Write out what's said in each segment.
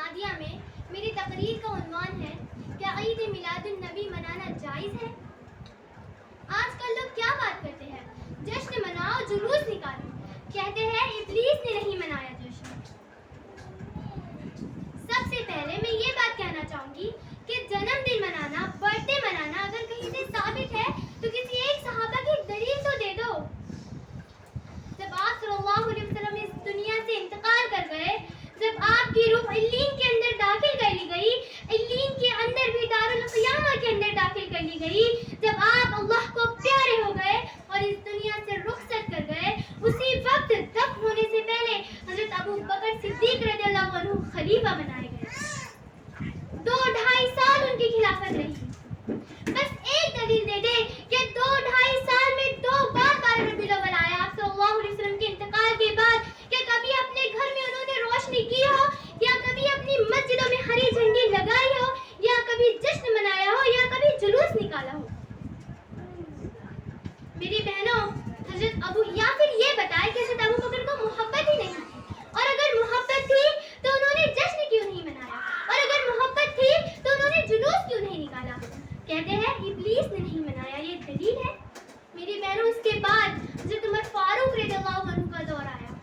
شادیہ میں میری تقریر کا عنوان ہے کیا عید میلاد النبی منانا جائز ہے؟ آج کل لوگ کیا بات کرتے ہیں؟ جشن مناؤ، جلوس نکالو، کہتے ہیں ابلیس نے نہیں منایا جشن۔ سب سے پہلے میں یہ بات کہنا چاہوں گی کہ جنم دن منانا، برتھ ڈے منانا اگر کہیں سے ثابت ہے تو کسی ایک صحابہ کی دلیل تو دے دو۔ جب آپ صلی اللہ علیہ وسلم اس دنیا سے انتقال کر گئے، جب آپ کی روح علین کے اندر داخل کر لی گئی، علین کے اندر بھی دارالقیامہ کے اندر داخل کر لی گئی، جب آپ اللہ کو پیارے ہو گئے اور اس دنیا سے رخصت کر گئے، اسی وقت دفن ہونے سے پہلے حضرت ابو بکر صدیق رضی اللہ عنہ خلیفہ بنائے گئے۔ 2-2.5 سال ان کی خلافت رہی۔ بس ایک دلیل دے دے کہ 2-2.5 سال میں 2 بار 12 ربیع الاول آیا آپ صلی اللہ علیہ وسلم کے انتقال کے بعد، کہ کبھی اپنے گھر میں انہوں نے روشنی کی ہو، یا کبھی اپنی مسجدوں میں ہری جھنڈی لگائی ہو، یا کبھی جشن منایا ہو، یا کبھی جلوس نکالا ہو۔ میری بہنوں، حضرت ابو یا پھر یہ بتائے کہ حضرت ابو بکر کو محبت ہی نہیں تھی، اور اگر محبت تھی تو انہوں نے جشن کیوں نہیں منایا، اور اگر محبت تھی تو انہوں نے جلوس کیوں نہیں نکالا؟ کہتے ہیں ابلیس نے نہیں منایا، یہ دلیل ہے؟ میری بہنوں، اس کے بعد حضرت عمر فاروق رضی اللہ عنہ کا دور آیا۔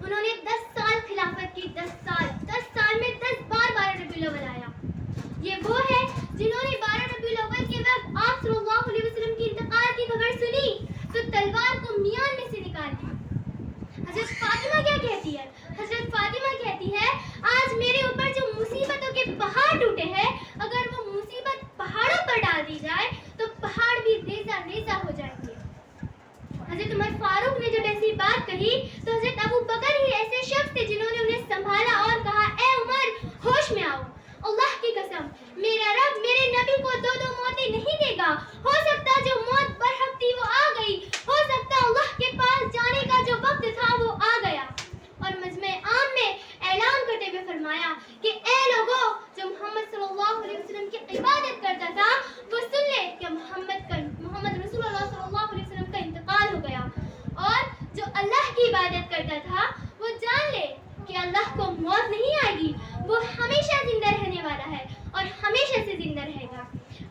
انہوں نے 10 سال خلافت کی، 10 سال میں 10 بار 12 ربیع الاول آیا۔ یہ وہ ہے جنہوں نے 12 ربیع الاول کے وقت آپ صلی اللہ علیہ وسلم کی انتقال کی خبر سنی تو تلوار کو میان میں سے نکال دی۔ حضرت فاطمہ کیا کہتی ہے؟ حضرت فاطمہ کہتی ہے آج میرے اوپر جو مصیبتوں کے پہاڑ ٹوٹے ہیں، اگر وہ مصیبت پہاڑوں پر ڈال دی جائے تو پہاڑ بھی ریزہ ریزہ ہو جائیں گے۔ حضرت عمر فاروق نے جب ایسی بات کہی تو حضرت ابو بکر ہی ایسے شخص تھے جنہوں نے انہیں سنبھالا اور کہا اے عمر، ہوش میں آؤ، اللہ کی قسم میرا رب میرے نبی کو 2 موتیں نہیں دے گا۔ ہو سکتا جو موت برحق تھی وہ آ گئی، ہو سکتا اللہ کے پاس جانے کا جو وقت تھا وہ آ گیا۔ اور مجمع عام میں اعلان کرتے ہوئے فرمایا کہ اے لوگوں، جو محمد صلی اللہ علیہ وسلم کی عبادت کرتا تھا وہ سن لے کہ محمد رسول اللہ صلی اللہ علیہ وسلم کا انتقال ہو گیا، اور جو اللہ کی عبادت کرتا تھا وہ جان لے کہ اللہ کو موت نہیں آئے گی، وہ ہمیشہ زندہ رہنے والا ہے اور ہمیشہ سے زندہ رہے گا۔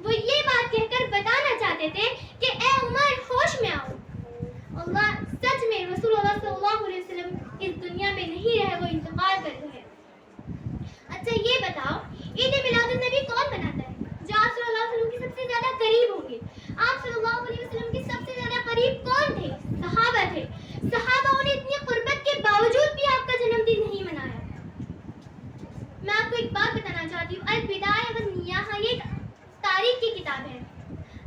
وہ یہ بات کہہ کر بتانا چاہتے تھے کہ اے عمر، ہوش میں آؤ، اللہ سچ میں رسول اللہ صلی اللہ علیہ وسلم اس دنیا میں نہیں رہے، وہ انتقال کر گئے۔ اچھا یہ بتاؤ، عید میلاد النبی کون مناتا ہے؟ جو آپ صلی اللہ علیہ وسلم کے سب سے زیادہ قریب ہوں گے۔ آپ صلی اللہ علیہ وسلم کے سب سے زیادہ قریب کون تھے؟ صحابہ تھے۔ صحابہ نے اتنی قربت کے باوجود بھی آپ کا جنم دن نہیں منایا۔ میں آپ کو ایک بات بتانا چاہتی ہوں، البدایہ والنہایہ، یہ ایک تاریخ کی کتاب ہے۔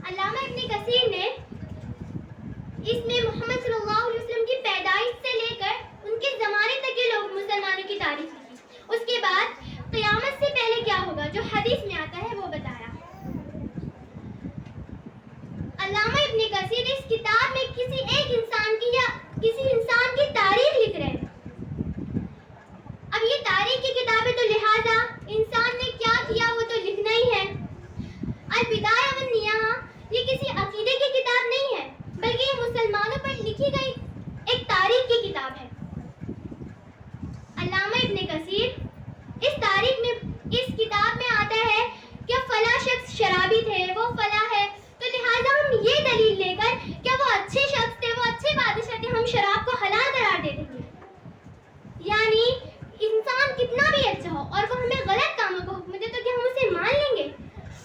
علامہ ابن کثیر نے اس میں محمد صلی اللہ علیہ وسلم کی پیدائش سے لے کر ان کے زمانے تک کے لوگ مسلمانوں کی تاریخ لکھی، اس کے بعد قیامت سے پہلے کیا ہوگا جو حدیث میں آتا ہے وہ بتایا۔ علامہ ابن کثیر اس کتاب میں کسی ایک انسان کی یا کسی انسان کی تاریخ لکھ رہے ہیں۔ اب یہ تاریخ کی کتاب ہے تو لہٰذا انسان نے کیا کیا وہ تو لکھنا ہی ہے۔ البدایہ والنہایہ یہ کسی عقیدے کی کتاب نہیں ہے، بلکہ یہ مسلمانوں پر لکھی گئی ایک تاریخ کی کتاب ہے۔ علامہ ابن کثیر اس تاریخ میں اس کتاب میں آتا ہے کہ فلاں شخص شرابی تھے، وہ فلاں ہے، تو لہٰذا ہم یہ دلیل لے کر کہ وہ اچھے شخص تھے، وہ اچھے بادشاہ تھے، ہم شراب کو حلال قرار دے دیں گے۔ یعنی انسان کتنا بھی اچھا ہو اور وہ ہمیں غلط کاموں کو حکم دے تو کیا ہم اسے مان لیں گے؟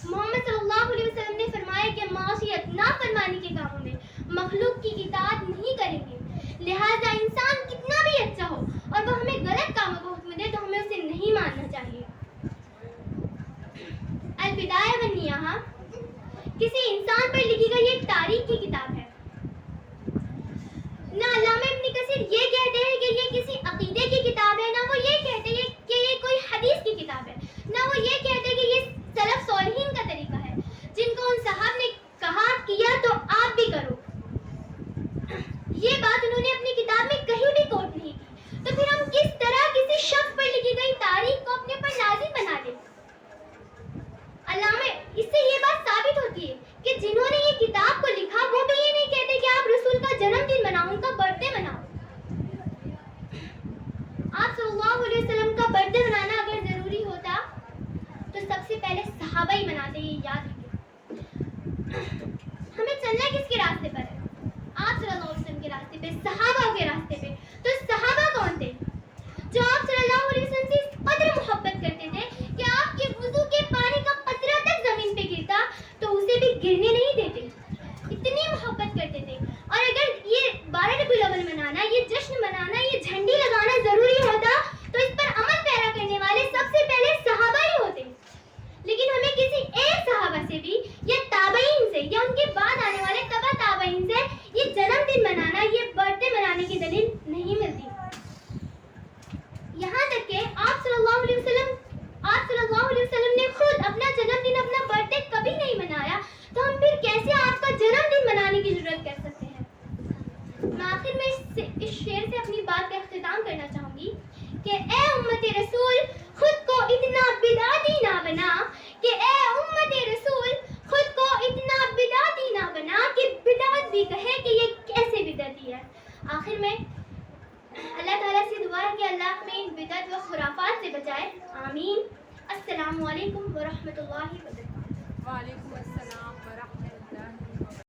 محمد صلی اللہ علیہ وسلم نے فرمایا کہ معصیت، نافرمانی کے کاموں میں مخلوق کی اطاعت نہیں کریں گے، لہٰذا انسان کتنا بھی اچھا ہو اور وہ ہمیں غلط کاموں کو حکم دے تو ہمیں اسے نہیں ماننا چاہیے۔ البدایہ والنہایہ کسی انسان پر لکھی گئی ایک تاریخ کی کتاب ہے۔ نہ علامہ ابن کثیر یہ کہتے ہیں کہ یہ کسی عقیدے کی کتاب ہے، نہ وہ یہ کہتے ہیں کہ یہ کوئی حدیث کی کتاب ہے، نہ وہ یہ کہتے ہیں کہ یہ سلف صالحین کا طریقہ ہے جن کو ان صاحب نے کہا کیا تو آپ بھی کرو۔ یہ بات انہوں نے اپنی کتاب میں کہیں بھی کوٹ نہیں کی، تو پھر ہم کس طرح کسی شخص پر لکھی گئی تاریخ کو اپنے پر لازم بنا دیں؟ علامہ اس سے یہ بات ثابت ہوتی ہے کہ جنہوں نے یہ کتاب کو لکھا وہ بھی یہ نہیں کہتے کہ آپ رسول کا جنم دن مناؤ، ان کا برتھ ڈے مناؤ۔ آپ صلی اللہ علیہ وسلم کا برتھ ڈے منانا اگر ضروری صحابہ ہی مناتے ہیں، یہ یاد رکھیں۔ ہمیں چلنا کس کے راستے پر ہے؟ آپ صلی اللہ علیہ وسلم کے راستے پہ، صحابہ کے راستے پہ۔ تو صحابہ کون تھے؟ جو آپ صلی اللہ علیہ وسلم سے اس قدر محبت کرتے تھے کہ آپ کے وضو کے پانی کا قطرہ تک زمین پہ گرتا تو اسے بھی گرنے نہیں دیتے، اتنی محبت کرتے تھے۔ اور اگر یہ 12 ربیع الاول منانا، یہ جشن منانا، یہ جھنڈی لگانا ضروری ہوتا تو اس پر عمل پیرا کرنے والے سب سے پہلے صحابہ ہی ہوتے۔ لیکن ہمیں کسی ایک صحابہ سے بھی یا تابعین سے یا ان کے بعد آنے والے تبع تابعین سے یہ جنم دن منانا، یہ برتھ ڈے منانے کی دلیل نہیں ملتی۔ یہاں تک کہ آپ صلی اللہ علیہ وسلم نے خود اپنا جنم دن، اپنا برتھ ڈے کبھی نہیں منایا، تو ہم پھر کیسے آپ کا جنم دن منانے کی ضرورت کر سکتے ہیں؟ میں آخر میں اس شعر سے اپنی بات کا اختتام کرنا چاہوں گی کہ اے امت رسول خود کو اتنا بدعتی نہ بنا، کہ اے امت رسول خود کو اتنا بدعتی نہ بنا کہ بدعت بھی کہے کہ یہ کیسے بدعتی ہے۔ آخر میں اللہ تعالیٰ سے دعا ہے کہ اللہ ہمیں ان بدعت و خرافات سے بچائے، آمین۔ السلام علیکم ورحمۃ اللہ وبرکاتہ۔ وعلیکم السلام ورحمۃ